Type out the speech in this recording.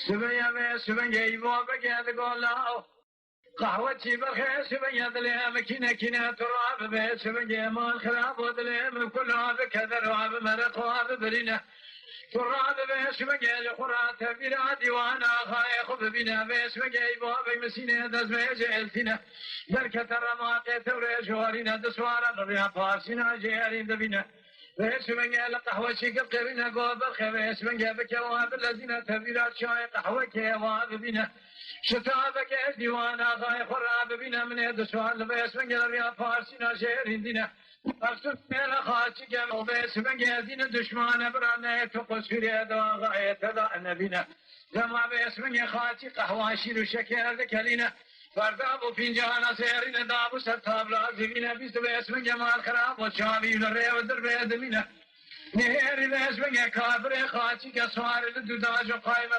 سبيا بي سبيا يبوبك يا دقولا قهوتي بخير سبيا دليم كنا كنا تراب بي سبيا مال خراب ودليم كلها بكذا رعب مرقواب برينا تراب بي سبيا لخرات بلادي وانا خايخ بنا بي سبيا يبوبك مسينة دزمي جيلتنا بركة الرماقي توري جوارينا دسوارا ربيع فارسنا جيالين دبنا بيسمنجا لقهوة شيك قرينا قوب الخير بيسمنجا بكواب الذين تبيرات شاي قهوة كيواب بنا شتابك ديوانا غاي خراب بنا من يد سؤال بيسمنجا ربيع فارسنا شيرين دينا أقصد ميلا خاتشك بيسمنجا دين دشمان برانا يتقص في ريادا غاية تدعنا بنا لما بيسمنجا خاتش قهوة شير شكير ذكالينا فرداب فنجان سيرين دابو ستاب لازمين بيست باسم جمال خراب وشامي ونري ودرب يدمينا نهير باسم كافر خاتي كسوار الدوداج وقايم